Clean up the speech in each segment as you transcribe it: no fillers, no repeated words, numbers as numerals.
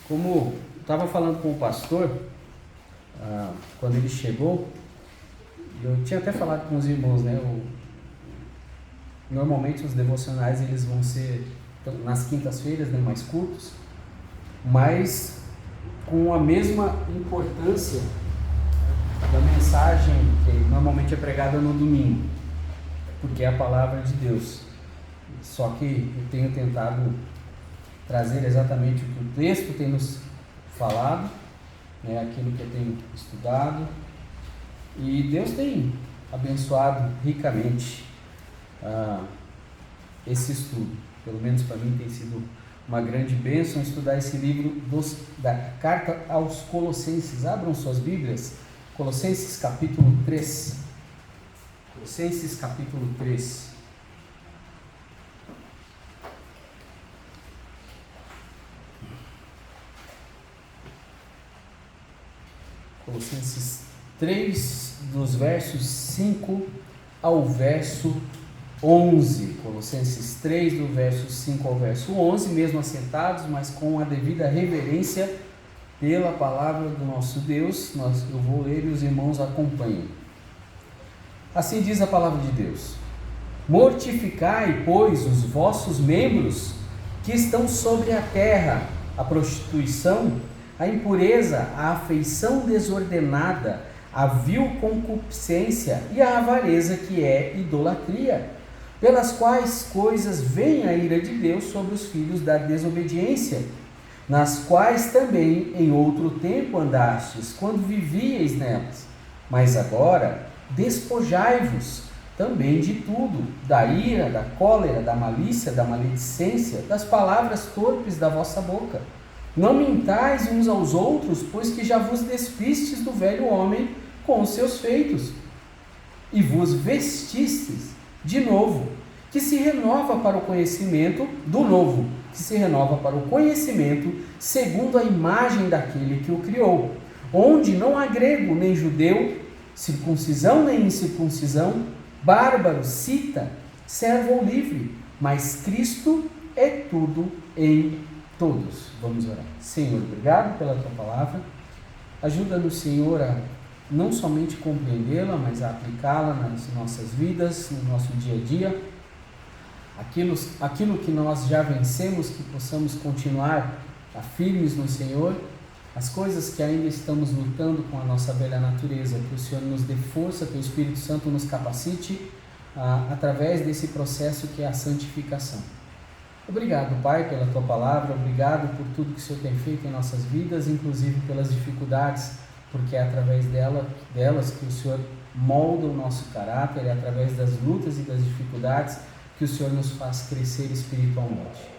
Como eu estava falando com o pastor, quando ele chegou, eu tinha até falado com os irmãos, né? Normalmente os devocionais eles vão ser nas quintas-feiras, né, mais curtos, mas com a mesma importância da mensagem que normalmente é pregada no domingo, porque é a palavra de Deus. Só que eu tenho tentado trazer exatamente o que o texto tem nos falado, né, aquilo que eu tenho estudado, e Deus tem abençoado ricamente esse estudo. Pelo menos para mim tem sido uma grande bênção estudar esse livro da carta aos Colossenses. Abram suas Bíblias, Colossenses capítulo 3. Colossenses capítulo 3. Colossenses 3, dos versos 5 ao verso 11. Colossenses 3, do verso 5 ao verso 11, mesmo assentados, mas com a devida reverência pela palavra do nosso Deus. Eu vou ler e os irmãos acompanham. Assim diz a palavra de Deus: mortificai, pois, os vossos membros que estão sobre a terra, a prostituição, a impureza, a afeição desordenada, a vil concupiscência e a avareza, que é idolatria, pelas quais coisas vem a ira de Deus sobre os filhos da desobediência, nas quais também em outro tempo andastes, quando vivieis nelas. Mas agora despojai-vos também de tudo, da ira, da cólera, da malícia, da maledicência, das palavras torpes da vossa boca. Não mintais uns aos outros, pois que já vos despistes do velho homem com os seus feitos, e vos vestistes de novo, que se renova para o conhecimento do novo, que se renova para o conhecimento segundo a imagem daquele que o criou, onde não há grego nem judeu, circuncisão nem incircuncisão, bárbaro, cita, servo ou livre, mas Cristo é tudo em todos. Vamos orar. Senhor, obrigado pela tua palavra. Ajuda-nos, Senhor, a não somente compreendê-la, mas a aplicá-la nas nossas vidas, no nosso dia a dia. Aquilo que nós já vencemos, que possamos continuar firmes no Senhor. As coisas que ainda estamos lutando com a nossa velha natureza, que o Senhor nos dê força, que o Espírito Santo nos capacite através desse processo que é a santificação. Obrigado, Pai, pela Tua palavra, obrigado por tudo que o Senhor tem feito em nossas vidas, inclusive pelas dificuldades, porque é através delas que o Senhor molda o nosso caráter, é através das lutas e das dificuldades que o Senhor nos faz crescer espiritualmente.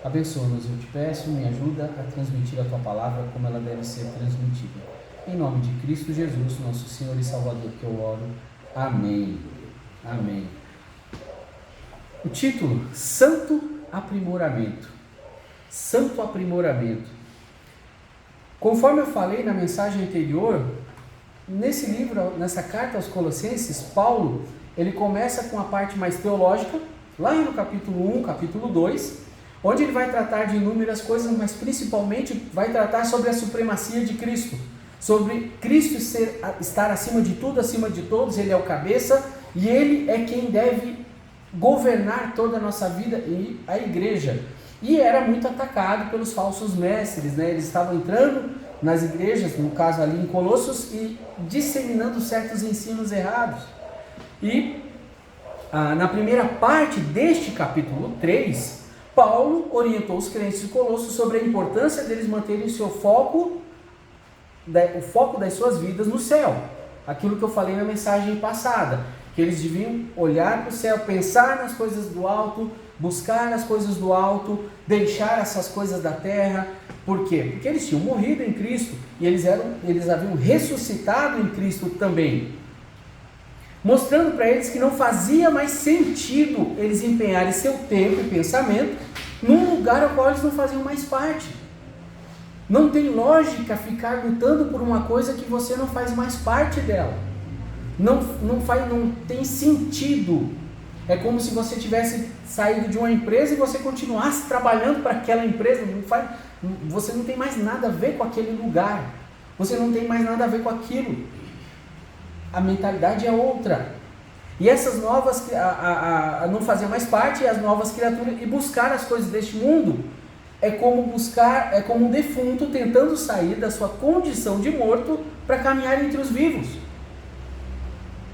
Abençoa-nos, eu te peço, me ajuda a transmitir a Tua palavra como ela deve ser transmitida. Em nome de Cristo Jesus, nosso Senhor e Salvador, que eu oro. Amém. Amém. O título: Santo Aprimoramento. Santo aprimoramento. Conforme eu falei na mensagem anterior, nesse livro, nessa carta aos Colossenses, Paulo, ele começa com a parte mais teológica, lá no capítulo 1, capítulo 2, onde ele vai tratar de inúmeras coisas, mas principalmente vai tratar sobre a supremacia de Cristo, sobre Cristo estar acima de tudo, acima de todos. Ele é o cabeça e ele é quem deve governar toda a nossa vida e a igreja. E era muito atacado pelos falsos mestres, né? Eles estavam entrando nas igrejas, no caso ali em Colossos, e disseminando certos ensinos errados. E na primeira parte deste capítulo 3, Paulo orientou os crentes de Colossos sobre a importância deles manterem o foco das suas vidas no céu. Aquilo que eu falei na mensagem passada, que eles deviam olhar para o céu, pensar nas coisas do alto, buscar as coisas do alto, deixar essas coisas da terra. Por quê? Porque eles tinham morrido em Cristo e eles haviam ressuscitado em Cristo também, mostrando para eles que não fazia mais sentido eles empenharem seu tempo e pensamento num lugar ao qual eles não faziam mais parte. Não tem lógica ficar lutando por uma coisa que você não faz mais parte dela. Não tem sentido É como se você tivesse saído de uma empresa e você continuasse trabalhando para aquela empresa. Você não tem mais nada a ver com aquele lugar. Você não tem mais nada a ver com aquilo. A mentalidade é outra. E essas novas, não fazer mais parte, as novas criaturas, e buscar as coisas deste mundo, é como um defunto tentando sair da sua condição de morto para caminhar entre os vivos.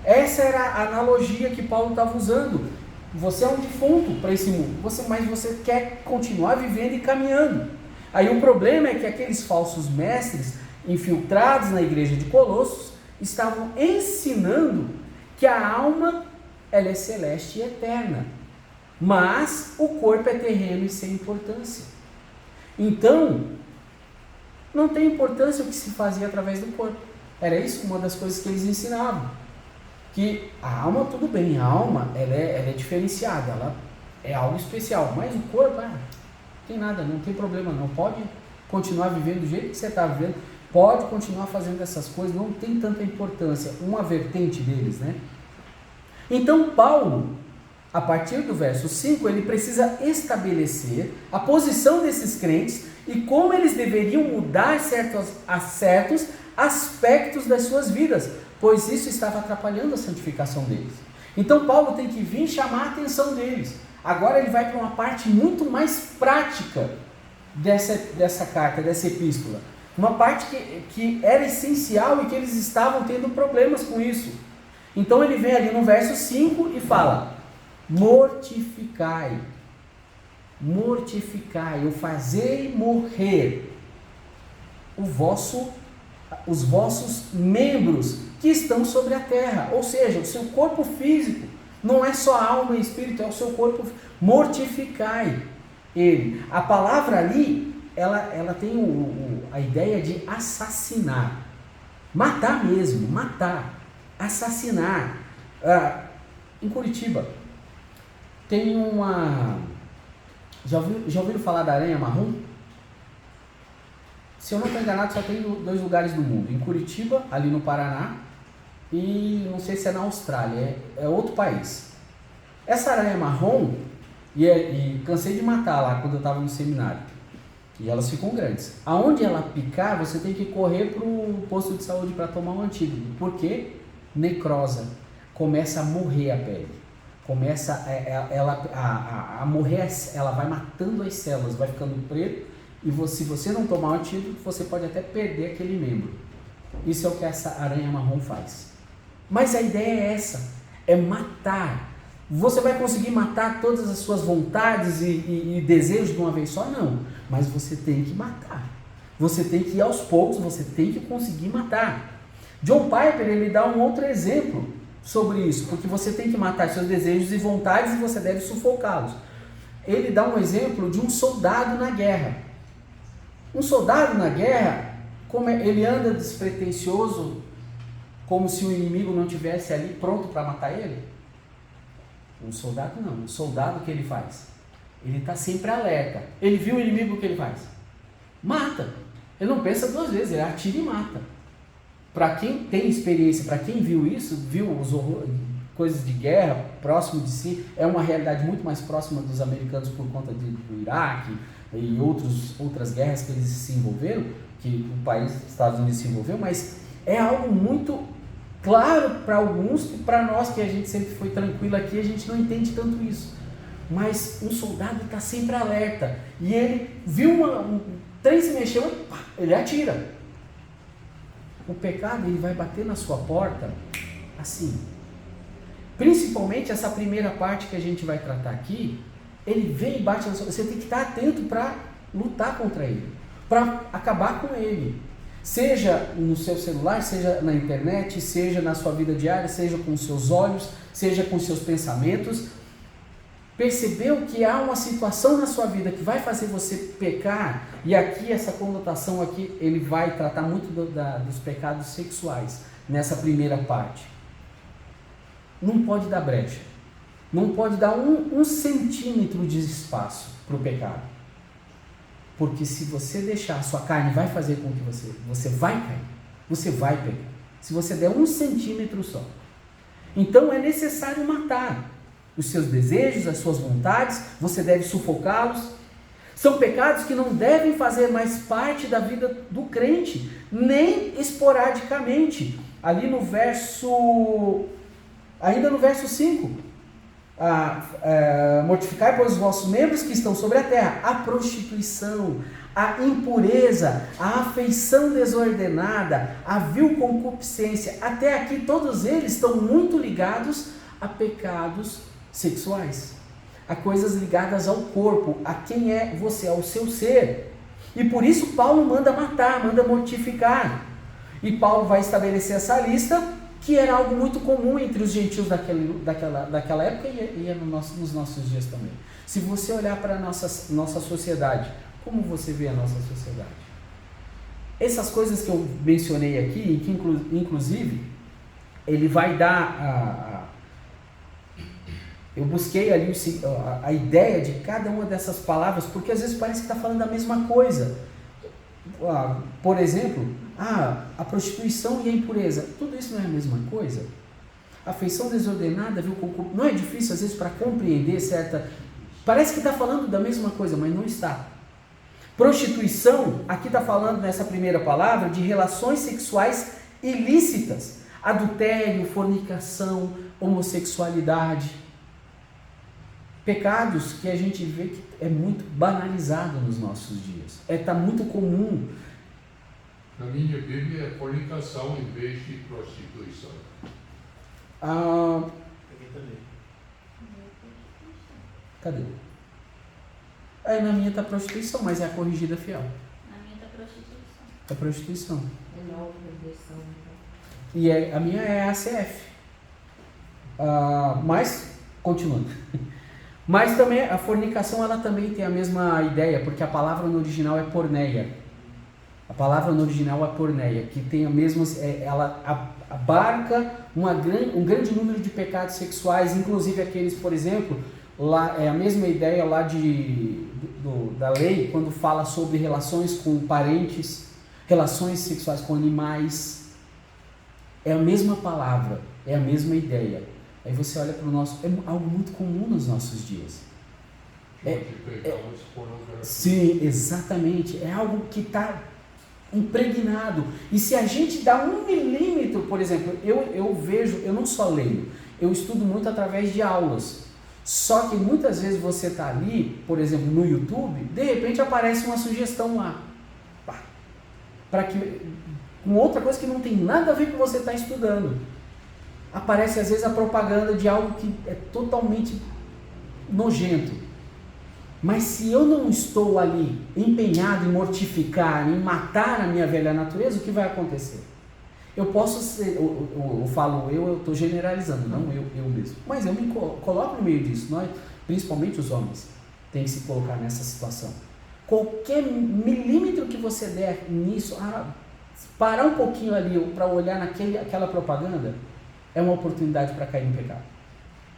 Essa era a analogia que Paulo estava usando. Você é um defunto para esse mundo, mas você quer continuar vivendo e caminhando. Aí o problema é que aqueles falsos mestres, infiltrados na igreja de Colossos, estavam ensinando que a alma ela é celeste e eterna, mas o corpo é terreno e sem importância. Então, não tem importância o que se fazia através do corpo. Era isso uma das coisas que eles ensinavam. Que a alma, tudo bem, a alma ela é diferenciada, ela é algo especial, mas o corpo, não tem nada, não tem problema não, pode continuar vivendo do jeito que você está vivendo, pode continuar fazendo essas coisas, não tem tanta importância, uma vertente deles, né? Então Paulo, a partir do verso 5, ele precisa estabelecer a posição desses crentes e como eles deveriam mudar certos aspectos das suas vidas, pois isso estava atrapalhando a santificação deles. Então Paulo tem que vir chamar a atenção deles. Agora ele vai para uma parte muito mais prática dessa carta, dessa epístola. Uma parte que era essencial e que eles estavam tendo problemas com isso. Então ele vem ali no verso 5 e fala: mortificai, ou fazei morrer os vossos membros que estão sobre a terra, ou seja, o seu corpo físico, não é só alma e espírito, é o seu corpo, mortificai ele. A palavra ali, ela tem a ideia de assassinar, matar mesmo, assassinar. Em Curitiba, tem já ouviram falar da aranha marrom? Se eu não estou enganado, só tem 2 lugares no mundo, em Curitiba, ali no Paraná, e não sei se é na Austrália, é outro país. Essa aranha marrom, e cansei de matar lá quando eu estava no seminário, e elas ficam grandes. Aonde ela picar, você tem que correr para o posto de saúde para tomar um antídoto. Por quê? Necrosa. Começa a morrer a pele. Começa a morrer, ela vai matando as células, vai ficando preto, e se você não tomar um antídoto, você pode até perder aquele membro. Isso é o que essa aranha marrom faz. Mas a ideia é essa, é matar. Você vai conseguir matar todas as suas vontades e desejos de uma vez só? Não. Mas você tem que matar. Você tem que ir aos poucos, você tem que conseguir matar. John Piper, ele dá um outro exemplo sobre isso, porque você tem que matar seus desejos e vontades e você deve sufocá-los. Ele dá um exemplo de um soldado na guerra. Um soldado na guerra, ele anda despretensioso, como se o inimigo não estivesse ali pronto para matar ele? Um soldado não. Um soldado, o que ele faz? Ele está sempre alerta. Ele viu o inimigo, o que ele faz? Mata. Ele não pensa 2 vezes, ele atira e mata. Para quem tem experiência, para quem viu isso, viu coisas de guerra próximo de si, é uma realidade muito mais próxima dos americanos por conta do Iraque e outras guerras que eles se envolveram, que o país, os Estados Unidos se envolveu, mas é algo muito claro para alguns e para nós que a gente sempre foi tranquilo aqui, a gente não entende tanto isso. Mas um soldado está sempre alerta e ele viu um trem se mexeu e pá, ele atira. O pecado, ele vai bater na sua porta assim. Principalmente essa primeira parte que a gente vai tratar aqui, ele vem e bate na sua... Você tem que estar atento para lutar contra ele, para acabar com ele. Seja no seu celular, seja na internet, seja na sua vida diária, seja com os seus olhos, seja com os seus pensamentos. Percebeu que há uma situação na sua vida que vai fazer você pecar, e aqui essa conotação aqui, ele vai tratar muito dos pecados sexuais, nessa primeira parte. Não pode dar brecha, não pode dar um centímetro de espaço para o pecado, porque se você deixar, a sua carne vai fazer com que você vai cair, você vai pecar, se você der 1 centímetro só. Então é necessário matar. os seus desejos, as suas vontades, você deve sufocá-los. São pecados que não devem fazer mais parte da vida do crente, nem esporadicamente. Ali no verso, ainda no verso 5, mortificai, pois, os vossos membros que estão sobre a terra, a prostituição, a impureza, a afeição desordenada, a vil concupiscência. Até aqui todos eles estão muito ligados a pecados sexuais, a coisas ligadas ao corpo, a quem é você, ao seu ser. E por isso Paulo manda matar, manda mortificar. E Paulo vai estabelecer essa lista, que era algo muito comum entre os gentios daquela época e é nos nossos dias também. Se você olhar para a nossa sociedade, como você vê a nossa sociedade? Essas coisas que eu mencionei aqui, que inclusive ele vai dar eu busquei ali a ideia de cada uma dessas palavras, porque às vezes parece que está falando da mesma coisa. Por exemplo, a prostituição e a impureza, tudo isso não é a mesma coisa? A afeição desordenada, viu? Não é difícil às vezes para compreender certa... Parece que está falando da mesma coisa, mas não está. Prostituição, aqui está falando nessa primeira palavra de relações sexuais ilícitas, adultério, fornicação, homossexualidade. Pecados que a gente vê que é muito banalizado nos nossos dias. Está muito comum. Na minha Bíblia é fornicação em vez de prostituição. Cadê? Na minha está prostituição, mas é a corrigida fiel. Na minha está prostituição. É prostituição. É nova versão. E a minha é a ACF. Mas, continuando. Mas também a fornicação, ela também tem a mesma ideia, porque a palavra no original é porneia. A palavra no original é porneia, que tem a mesma, ela abarca um grande número de pecados sexuais, inclusive aqueles, por exemplo, lá é a mesma ideia lá da lei, quando fala sobre relações com parentes, relações sexuais com animais. É a mesma palavra, é a mesma ideia. Aí você olha para o nosso... É algo muito comum nos nossos dias. Sim, exatamente. É algo que está impregnado. E se a gente dá 1 milímetro, por exemplo, eu vejo, eu não só leio, eu estudo muito através de aulas. Só que muitas vezes você está ali, por exemplo, no YouTube, de repente aparece uma sugestão lá. Com outra coisa que não tem nada a ver com o que você está estudando. Aparece às vezes a propaganda de algo que é totalmente nojento. Mas se eu não estou ali empenhado em mortificar, em matar a minha velha natureza, o que vai acontecer? Eu posso ser, eu estou generalizando, não eu mesmo. Mas eu me coloco no meio disso. Nós, principalmente os homens, tem que se colocar nessa situação. Qualquer milímetro que você der nisso, parar um pouquinho ali para olhar aquela propaganda, é uma oportunidade para cair no pecado.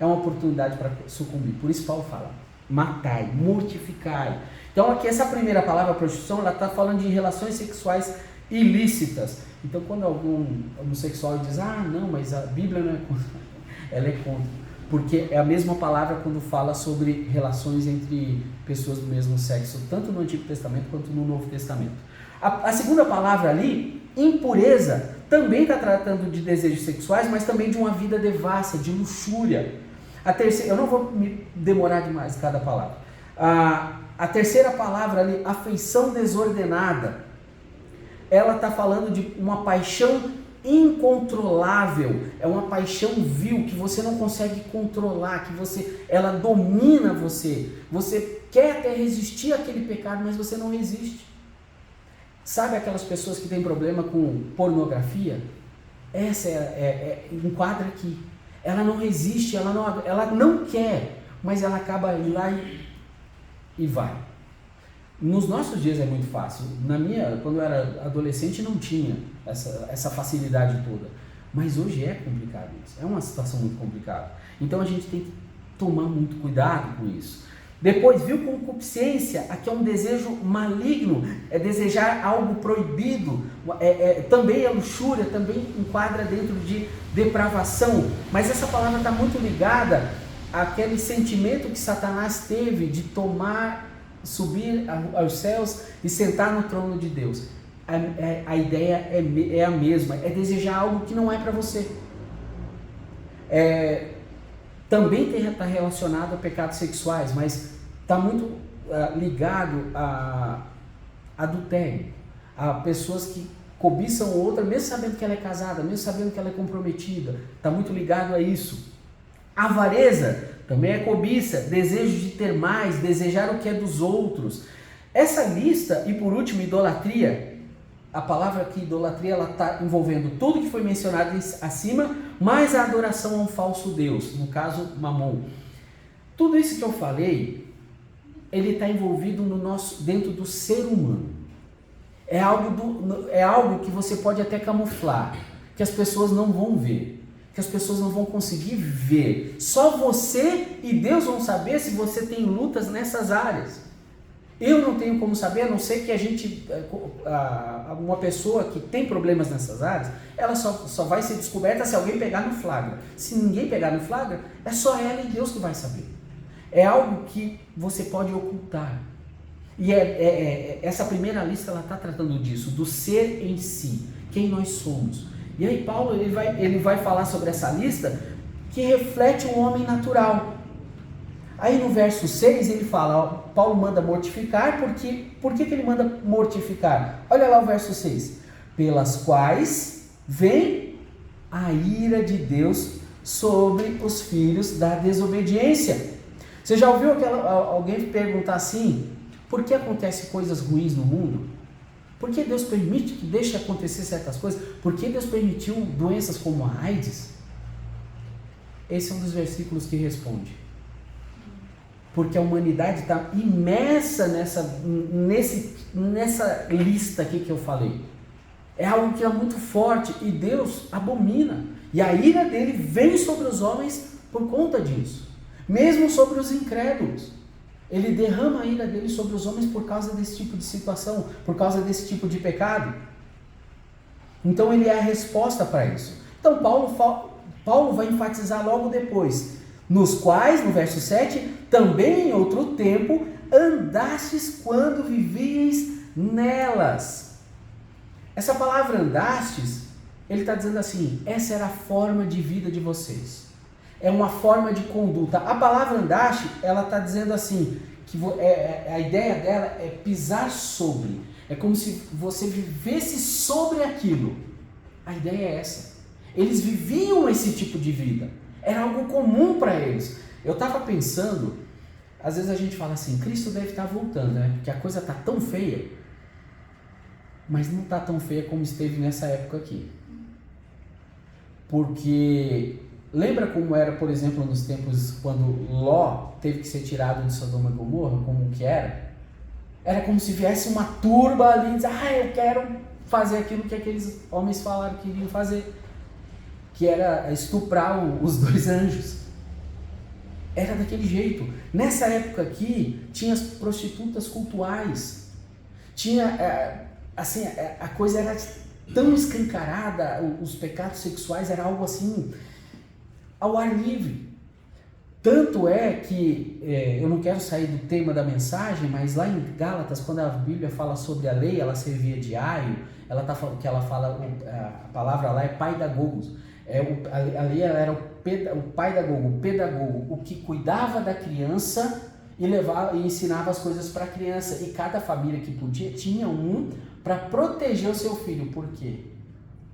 É uma oportunidade para sucumbir. Por isso Paulo fala, matai, mortificai. Então aqui essa primeira palavra, prostituição, ela está falando de relações sexuais ilícitas. Então quando algum homossexual diz, não, mas a Bíblia não é contra, ela é contra. Porque é a mesma palavra quando fala sobre relações entre pessoas do mesmo sexo, tanto no Antigo Testamento quanto no Novo Testamento. A segunda palavra ali, impureza, também está tratando de desejos sexuais, mas também de uma vida devassa, de luxúria. A terceira, eu não vou me demorar demais cada palavra. A terceira palavra ali, afeição desordenada, ela está falando de uma paixão incontrolável, é uma paixão vil que você não consegue controlar, ela domina você. Você quer até resistir àquele pecado, mas você não resiste. Sabe aquelas pessoas que têm problema com pornografia? Essa enquadra aqui. Ela não resiste, ela não quer, mas ela acaba indo lá e vai. Nos nossos dias é muito fácil. Quando eu era adolescente, não tinha essa facilidade toda. Mas hoje é complicado isso. É uma situação muito complicada. Então a gente tem que tomar muito cuidado com isso. Depois, viu, concupiscência, aqui é um desejo maligno, é desejar algo proibido, também é luxúria, também enquadra dentro de depravação, mas essa palavra está muito ligada aquele sentimento que Satanás teve de subir aos céus e sentar no trono de Deus. A ideia é a mesma, é desejar algo que não é para você. Também está relacionado a pecados sexuais, mas está muito ligado a adultério, a pessoas que cobiçam outra, mesmo sabendo que ela é casada, mesmo sabendo que ela é comprometida, está muito ligado a isso. Avareza também é cobiça, desejo de ter mais, desejar o que é dos outros. Essa lista, e por último, idolatria. A palavra aqui, idolatria, ela está envolvendo tudo que foi mencionado acima, mais a adoração a um falso Deus, no caso, Mamon. Tudo isso que eu falei, ele está envolvido dentro do ser humano. É algo que você pode até camuflar, que as pessoas não vão ver, que as pessoas não vão conseguir ver. Só você e Deus vão saber se você tem lutas nessas áreas. Eu não tenho como saber, a não ser que uma pessoa que tem problemas nessas áreas, ela só vai ser descoberta se alguém pegar no flagra. Se ninguém pegar no flagra, é só ela e Deus que vai saber. É algo que você pode ocultar. E essa primeira lista, ela está tratando disso, do ser em si, quem nós somos. E aí Paulo ele vai falar sobre essa lista que reflete um homem natural. Aí no verso 6 ele fala, Paulo manda mortificar, por que ele manda mortificar? Olha lá o verso 6. Pelas quais vem a ira de Deus sobre os filhos da desobediência. Você já ouviu alguém perguntar assim, por que acontecem coisas ruins no mundo? Por que Deus permite que deixe acontecer certas coisas? Por que Deus permitiu doenças como a AIDS? Esse é um dos versículos que responde. Porque a humanidade está imersa nessa lista aqui que eu falei. É algo que é muito forte e Deus abomina. E a ira dele vem sobre os homens por conta disso. Mesmo sobre os incrédulos. Ele derrama a ira dele sobre os homens por causa desse tipo de situação, por causa desse tipo de pecado. Então ele é a resposta para isso. Então Paulo vai enfatizar logo depois. Nos quais, no verso 7, também em outro tempo andastes quando vivíeis nelas. Essa palavra andastes, ele está dizendo assim, essa era a forma de vida de vocês. É uma forma de conduta. A palavra andaste, ela está dizendo assim, que a ideia dela é pisar sobre. É como se você vivesse sobre aquilo. A ideia é essa. Eles viviam esse tipo de vida. Era algo comum para eles. Eu estava pensando, às vezes a gente fala assim, Cristo deve estar voltando, né? Porque a coisa está tão feia. Mas não está tão feia como esteve nessa época aqui. Porque lembra como era, por exemplo, nos tempos quando Ló teve que ser tirado de Sodoma e Gomorra, como que era? Era como se viesse uma turba ali e dizia, eu quero fazer aquilo que aqueles homens falaram que iriam fazer. Que era estuprar os dois anjos. Era daquele jeito. Nessa época aqui, tinha as prostitutas cultuais. Tinha, assim, a coisa era tão escancarada, os pecados sexuais era algo assim, ao ar livre. Tanto é que, eu não quero sair do tema da mensagem, mas lá em Gálatas, quando a Bíblia fala sobre a lei, ela servia de aio, a palavra lá é paidagogos. A lei era o paedagogo, o pedagogo, o que cuidava da criança e ensinava as coisas para a criança. E cada família que podia tinha um para proteger o seu filho. Por quê?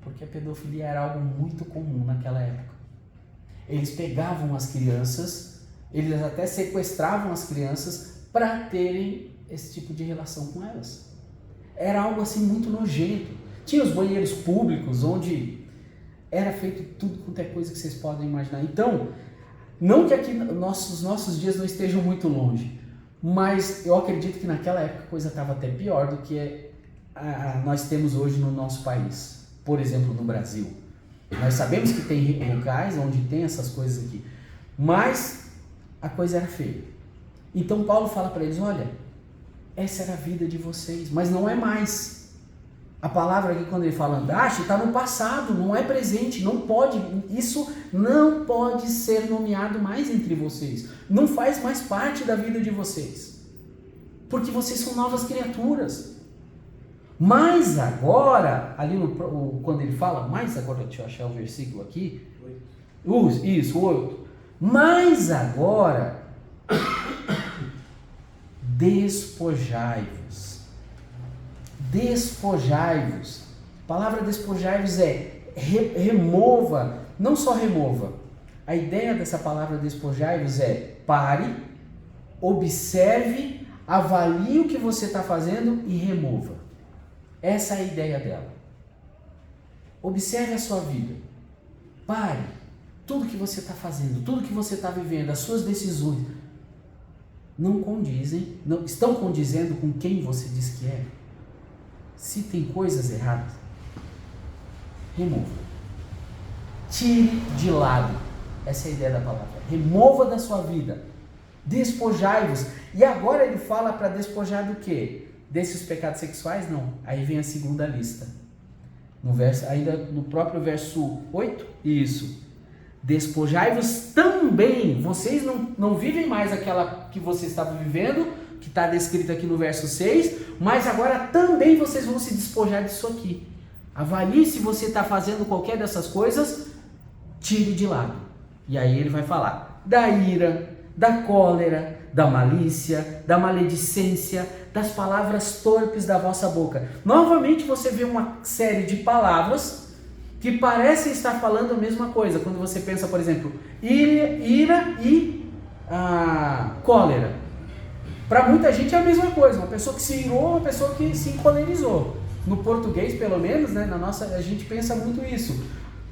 Porque a pedofilia era algo muito comum naquela época. Eles pegavam as crianças, eles até sequestravam as crianças para terem esse tipo de relação com elas. Era algo assim muito nojento. Tinha os banheiros públicos onde era feito tudo quanto é coisa que vocês podem imaginar. Então, não que aqui nossos dias não estejam muito longe, mas eu acredito que naquela época a coisa estava até pior do que nós temos hoje no nosso país. Por exemplo, no Brasil. Nós sabemos que tem locais onde tem essas coisas aqui, mas a coisa era feia. Então Paulo fala para eles, olha, essa era a vida de vocês, mas não é mais. A palavra aqui, quando ele fala andaste, está no passado, não é presente, não pode, isso não pode ser nomeado mais entre vocês. Não faz mais parte da vida de vocês. Porque vocês são novas criaturas. Mas agora, ali quando ele fala, mas agora, deixa eu achar o versículo aqui. 8. Isso, 8. Mas agora, despojai-vos. Despojai-vos. A palavra despojai-vos é remova, não só remova. A ideia dessa palavra despojai-vos é pare, observe, avalie o que você está fazendo e remova. Essa é a ideia dela. Observe a sua vida. Pare. Tudo que você está fazendo, tudo que você está vivendo, as suas decisões não condizem, não estão condizendo com quem você diz que é. Se tem coisas erradas, remova. Tire de lado. Essa é a ideia da palavra. Remova da sua vida. Despojai-vos. E agora ele fala para despojar do quê? Desses pecados sexuais? Não. Aí vem a segunda lista. Ainda no próprio verso 8. Isso. Despojai-vos também. Vocês não vivem mais aquela que vocês estavam vivendo, que está descrito aqui no verso 6, mas agora também vocês vão se despojar disso aqui. Avalie se você está fazendo qualquer dessas coisas, tire de lado. E aí ele vai falar da ira, da cólera, da malícia, da maledicência, das palavras torpes da vossa boca. Novamente você vê uma série de palavras que parecem estar falando a mesma coisa. Quando você pensa, por exemplo, ira e cólera. Para muita gente é a mesma coisa. Uma pessoa que se irou, uma pessoa que se encolerizou. No português, pelo menos, né, a gente pensa muito isso.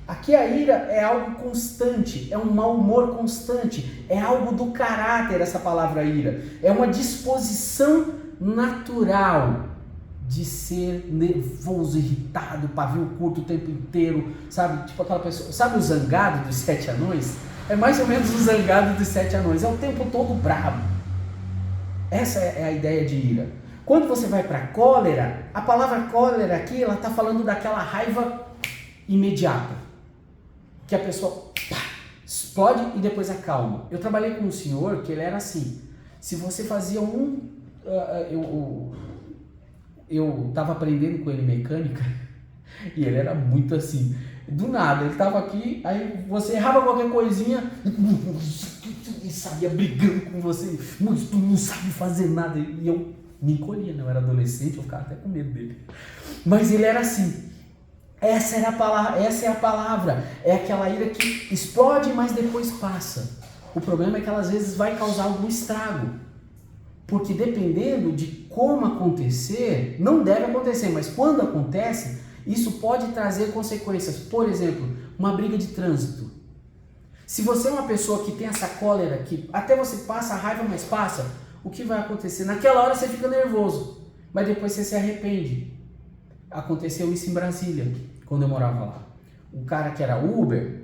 Aqui a ira é algo constante, é um mau humor constante, é algo do caráter, essa palavra ira. É uma disposição natural de ser nervoso, irritado, pavio curto o tempo inteiro, sabe? Tipo aquela pessoa, sabe o zangado dos 7 anões? É mais ou menos o zangado dos 7 anões, é o tempo todo bravo. Essa é a ideia de ira. Quando você vai para cólera, a palavra cólera aqui, ela está falando daquela raiva imediata, que a pessoa explode e depois acalma. Eu trabalhei com um senhor que ele era assim, se você fazia eu estava aprendendo com ele mecânica e ele era muito assim, do nada, ele estava aqui, aí você errava qualquer coisinha e saía brigando com você, mas tu não sabe fazer nada, e eu me encolhia, né? Eu era adolescente, eu ficava até com medo dele, mas ele era assim. Essa é a palavra, é aquela ira que explode, mas depois passa. O problema é que ela às vezes vai causar algum estrago, porque dependendo de como acontecer, não deve acontecer, mas quando acontece, isso pode trazer consequências. Por exemplo, uma briga de trânsito. Se você é uma pessoa que tem essa cólera, que até você passa a raiva, mas passa, o que vai acontecer? Naquela hora você fica nervoso, mas depois você se arrepende. Aconteceu isso em Brasília, quando eu morava lá. O cara que era Uber,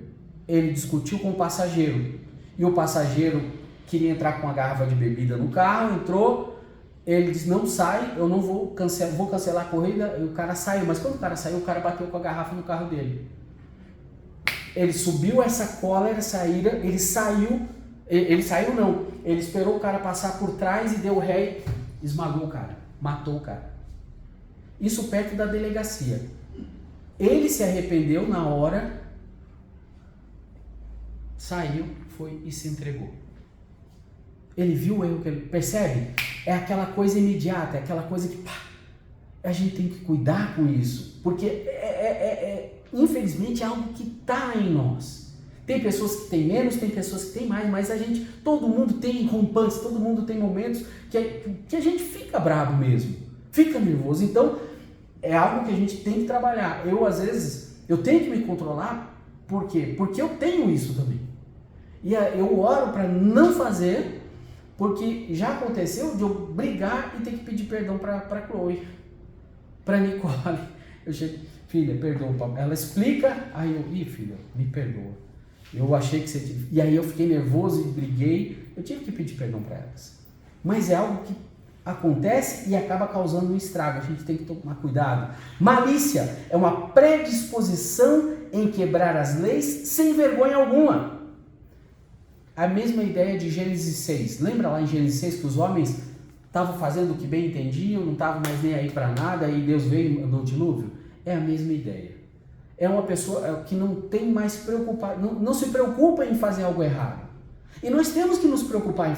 ele discutiu com o passageiro. E o passageiro queria entrar com uma garrafa de bebida no carro, entrou, ele disse, não sai, eu não vou cancelar a corrida, e o cara saiu. Mas quando o cara saiu, o cara bateu com a garrafa no carro dele. Ele subiu essa cólera, essa ira, ele saiu não, ele esperou o cara passar por trás e deu ré e esmagou o cara, matou o cara. Isso perto da delegacia. Ele se arrependeu na hora, saiu, foi e se entregou. Ele viu o erro que ele... Percebe? É aquela coisa imediata, é aquela coisa que a gente tem que cuidar com isso. Porque infelizmente é algo que está em nós. Tem pessoas que têm menos, tem pessoas que têm mais, mas todo mundo tem rompantes, todo mundo tem momentos que a gente fica bravo mesmo. Fica nervoso. Então, é algo que a gente tem que trabalhar. Às vezes, eu tenho que me controlar. Por quê? Porque eu tenho isso também. E eu oro para não fazer, porque já aconteceu de eu brigar e ter que pedir perdão para Chloe, para Nicole. Eu chego, filha, perdoa, papai. Ela explica, aí eu, filha, me perdoa. Eu achei que você... E aí eu fiquei nervoso e briguei. Eu tive que pedir perdão para elas. Mas é algo que acontece e acaba causando um estrago. A gente tem que tomar cuidado. Malícia é uma predisposição em quebrar as leis sem vergonha alguma. A mesma ideia de Gênesis 6. Lembra lá em Gênesis 6 que os homens estavam fazendo o que bem entendiam, não estavam mais nem aí para nada e Deus veio no dilúvio? É a mesma ideia. É uma pessoa que não tem mais não se preocupa em fazer algo errado. E nós temos que nos preocupar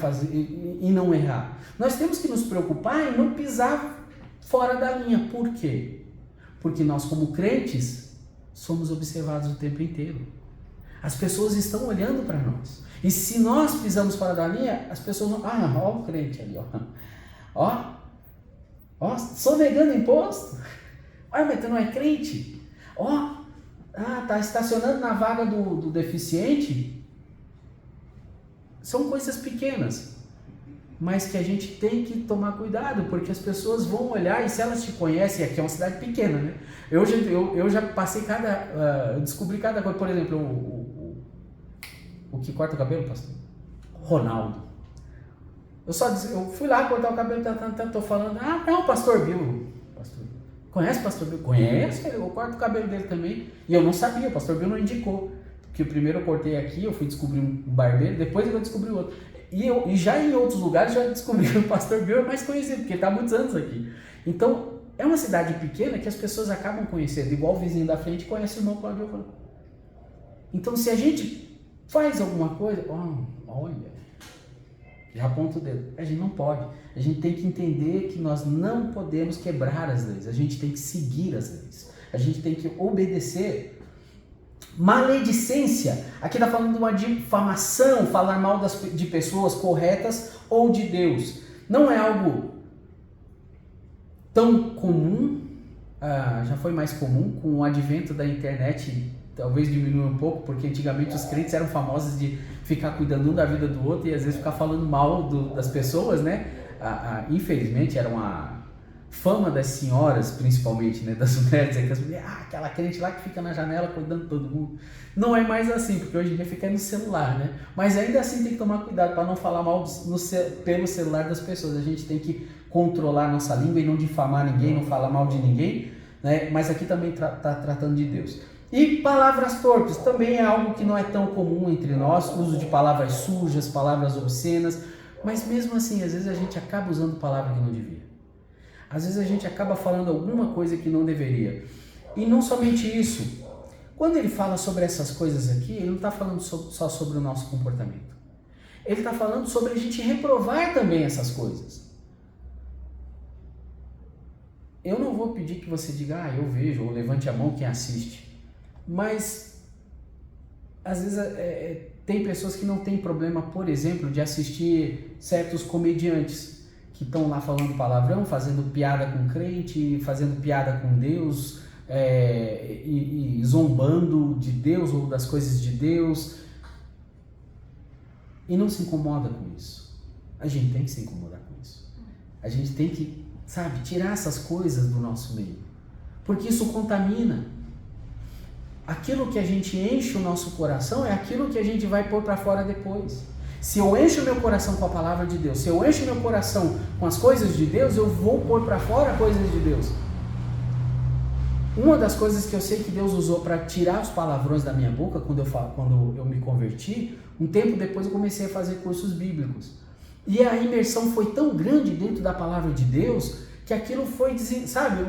em não errar. Nós temos que nos preocupar em não pisar fora da linha. Por quê? Porque nós, como crentes, somos observados o tempo inteiro. As pessoas estão olhando para nós. E se nós pisamos fora da linha, as pessoas vão... ó o crente ali, ó, sonegando imposto. Olha, mas tu não é crente? Tá estacionando na vaga do deficiente. São coisas pequenas, mas que a gente tem que tomar cuidado, porque as pessoas vão olhar e se elas te conhecem, aqui é uma cidade pequena, né? Eu já passei descobri cada coisa, por exemplo, o que corta o cabelo, pastor? Ronaldo. Eu fui lá cortar o cabelo, tô falando, não, pastor Bill. Conhece o pastor Bill? Conhece, eu corto o cabelo dele também. E eu não sabia, o pastor Bill não indicou. Porque primeiro eu cortei aqui, eu fui descobrir um barbeiro, depois eu descobri outro. E já em outros lugares já descobri que o pastor Bill é mais conhecido, porque ele está há muitos anos aqui. Então, é uma cidade pequena que as pessoas acabam conhecendo, igual o vizinho da frente conhece o irmão Claudio Giovanni. Então, se a gente faz alguma coisa, olha, já aponta o dedo. A gente não pode. A gente tem que entender que nós não podemos quebrar as leis. A gente tem que seguir as leis. A gente tem que obedecer. Maledicência. Aqui está falando de uma difamação, falar mal de pessoas corretas ou de Deus. Não é algo tão comum. Já foi mais comum com o advento da internet. Talvez diminua um pouco, porque antigamente os crentes eram famosos de ficar cuidando um da vida do outro e às vezes ficar falando mal das pessoas, né? Infelizmente era uma fama das senhoras, principalmente, né? Das mulheres, que as mulheres, aquela crente lá que fica na janela cuidando de todo mundo. Não é mais assim, porque hoje em dia fica no celular, né? Mas ainda assim tem que tomar cuidado para não falar mal pelo celular das pessoas. A gente tem que controlar a nossa língua e não difamar ninguém, não falar mal de ninguém, né? Mas aqui também está tratando de Deus. E palavras torpes, também é algo que não é tão comum entre nós, uso de palavras sujas, palavras obscenas, mas mesmo assim, às vezes a gente acaba usando palavra que não devia. Às vezes a gente acaba falando alguma coisa que não deveria. E não somente isso, quando ele fala sobre essas coisas aqui, ele não está falando só sobre o nosso comportamento. Ele está falando sobre a gente reprovar também essas coisas. Eu não vou pedir que você diga, eu vejo, ou levante a mão quem assiste. Mas, às vezes, tem pessoas que não têm problema, por exemplo, de assistir certos comediantes que estão lá falando palavrão, fazendo piada com crente, fazendo piada com Deus, e zombando de Deus ou das coisas de Deus, e não se incomoda com isso. A gente tem que se incomodar com isso. A gente tem que, tirar essas coisas do nosso meio, porque isso contamina. Aquilo que a gente enche o nosso coração é aquilo que a gente vai pôr para fora depois. Se eu encho o meu coração com a palavra de Deus, se eu encho o meu coração com as coisas de Deus, eu vou pôr para fora coisas de Deus. Uma das coisas que eu sei que Deus usou para tirar os palavrões da minha boca quando eu me converti, um tempo depois eu comecei a fazer cursos bíblicos. E a imersão foi tão grande dentro da palavra de Deus que aquilo foi,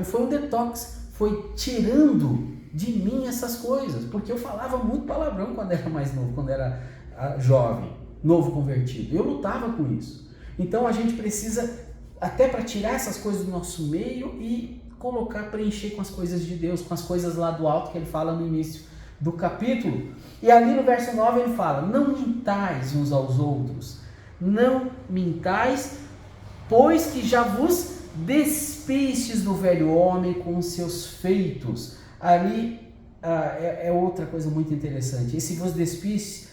foi um detox, foi tirando de mim essas coisas, porque eu falava muito palavrão quando era mais novo, quando era jovem, novo convertido. Eu lutava com isso. Então a gente precisa, até para tirar essas coisas do nosso meio e preencher com as coisas de Deus, com as coisas lá do alto que ele fala no início do capítulo. E ali no verso 9 ele fala, não mintais uns aos outros, não mintais, pois que já vos despistes do velho homem com os seus feitos. Ali é outra coisa muito interessante. E se vos despistes,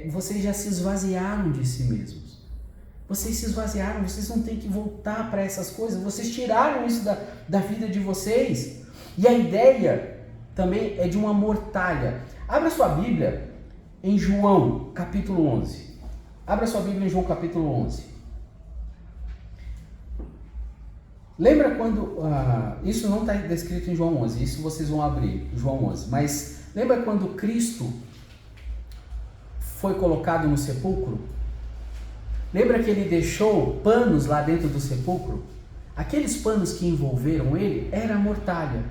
vocês já se esvaziaram de si mesmos. Vocês se esvaziaram, vocês não têm que voltar para essas coisas. Vocês tiraram isso da vida de vocês. E a ideia também é de uma mortalha. Abra sua Bíblia em João, capítulo 11. Abra sua Bíblia em João, capítulo 11. Lembra quando, isso não está descrito em João 11, isso vocês vão abrir, João 11, mas lembra quando Cristo foi colocado no sepulcro? Lembra que ele deixou panos lá dentro do sepulcro? Aqueles panos que envolveram ele era a mortalha.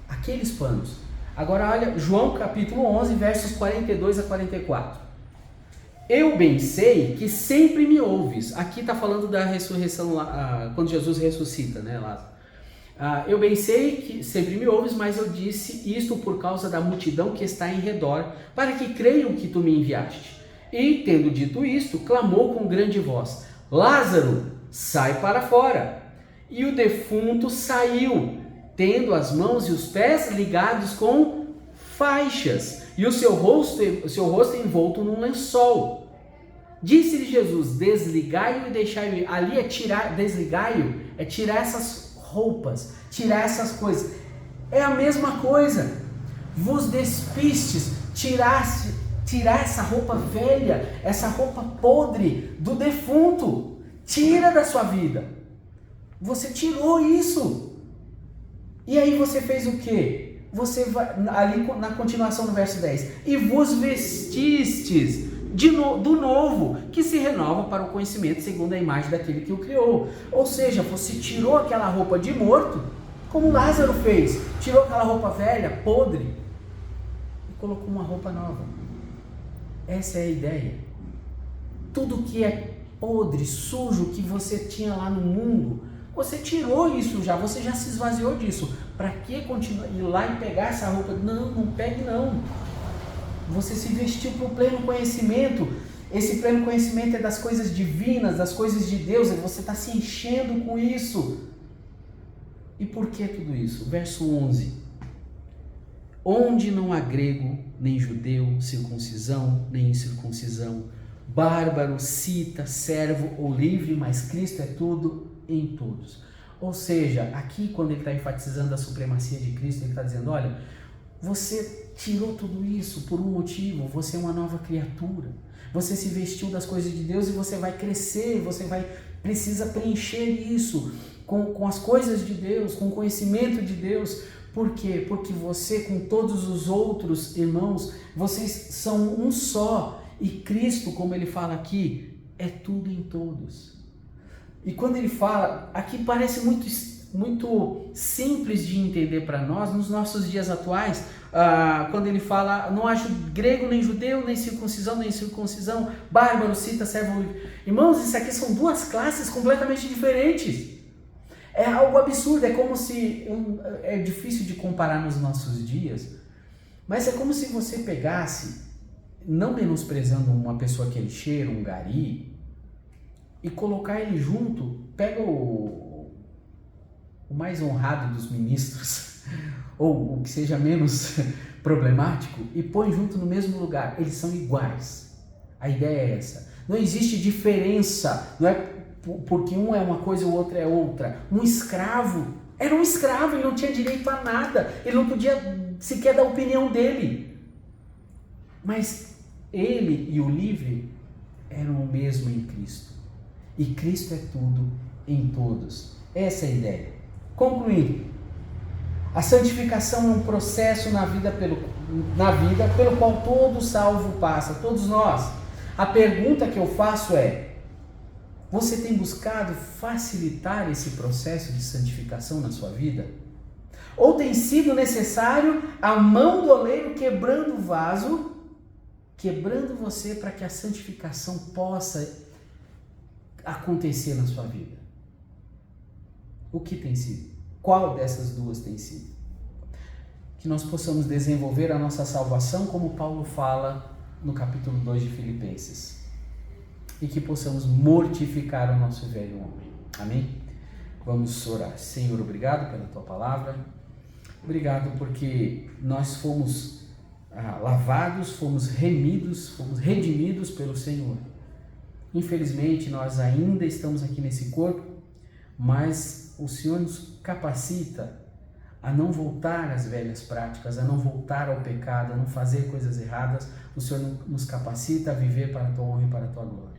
Aqueles panos. Agora olha, João capítulo 11, versos 42 a 44. Eu bem sei que sempre me ouves. Aqui está falando da ressurreição, quando Jesus ressuscita, né, Lázaro? Eu bem sei que sempre me ouves, mas eu disse isto por causa da multidão que está em redor, para que creiam que tu me enviaste. E, tendo dito isto, clamou com grande voz: Lázaro, sai para fora. E o defunto saiu, tendo as mãos e os pés ligados com faixas, e o seu rosto envolto num lençol. Disse-lhe Jesus: desligai-o e deixai-o ir. Ali é tirar, desligai-o, é tirar essas roupas, tirar essas coisas. É a mesma coisa. Vos despistes, tirar essa roupa velha, essa roupa podre do defunto. Tira da sua vida. Você tirou isso. E aí você fez o quê? Você vai, ali na continuação do verso 10, e vos vestistes do novo, que se renova para o conhecimento segundo a imagem daquele que o criou. Ou seja, você tirou aquela roupa de morto, como Lázaro fez, tirou aquela roupa velha, podre, e colocou uma roupa nova. Essa é a ideia. Tudo que é podre, sujo, que você tinha lá no mundo, você tirou isso já, você já se esvaziou disso. Para que continuar, ir lá e pegar essa roupa? Não pegue não. Você se vestiu para o pleno conhecimento. Esse pleno conhecimento é das coisas divinas, das coisas de Deus, e você está se enchendo com isso. E por que tudo isso? Verso 11. Onde não há grego, nem judeu, circuncisão, nem incircuncisão, bárbaro, cita, servo ou livre, mas Cristo é tudo em todos. Ou seja, aqui quando ele está enfatizando a supremacia de Cristo, ele está dizendo, olha, você tirou tudo isso por um motivo, você é uma nova criatura, você se vestiu das coisas de Deus e você vai crescer, precisa preencher isso com as coisas de Deus, com o conhecimento de Deus. Por quê? Porque você, com todos os outros irmãos, vocês são um só, e Cristo, como ele fala aqui, é tudo em todos. E quando ele fala, aqui parece muito simples de entender para nós, nos nossos dias atuais, quando ele fala, não há grego, nem judeu, nem circuncisão, nem incircuncisão, bárbaro, cita, servo, livre. Irmãos, isso aqui são duas classes completamente diferentes. É algo absurdo, é como se, é difícil de comparar nos nossos dias, mas é como se você pegasse, não menosprezando uma pessoa que ele cheira, um gari, e colocar ele junto, pega o mais honrado dos ministros, ou o que seja menos problemático, e põe junto no mesmo lugar. Eles são iguais. A ideia é essa. Não existe diferença, não é porque um é uma coisa e o outro é outra. Um escravo era um escravo, ele não tinha direito a nada, ele não podia sequer dar a opinião dele. Mas ele e o livre eram o mesmo em Cristo. E Cristo é tudo em todos. Essa é a ideia. Concluindo, a santificação é um processo na vida pelo qual todo salvo passa, todos nós. A pergunta que eu faço é, você tem buscado facilitar esse processo de santificação na sua vida? Ou tem sido necessário a mão do oleiro quebrando o vaso, quebrando você para que a santificação possa acontecer na sua vida? O que tem sido? Qual dessas duas tem sido? Que nós possamos desenvolver a nossa salvação como Paulo fala no capítulo 2 de Filipenses. E que possamos mortificar o nosso velho homem. Amém? Vamos orar. Senhor, obrigado pela Tua palavra. Obrigado porque nós fomos lavados, fomos remidos, fomos redimidos pelo Senhor. Infelizmente, nós ainda estamos aqui nesse corpo, mas o Senhor nos capacita a não voltar às velhas práticas, a não voltar ao pecado, a não fazer coisas erradas. O Senhor nos capacita a viver para a Tua honra e para a Tua glória.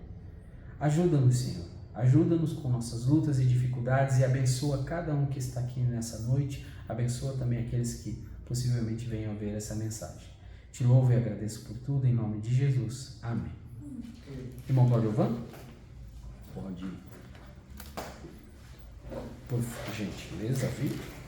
Ajuda-nos, Senhor, Ajuda-nos com nossas lutas e dificuldades e abençoa cada um que está aqui nessa noite. Abençoa também aqueles que possivelmente venham a ver essa mensagem. Te louvo e agradeço por tudo, em nome de Jesus. Amém. Irmão Cordovão? Pode ir. Por gentileza, viu?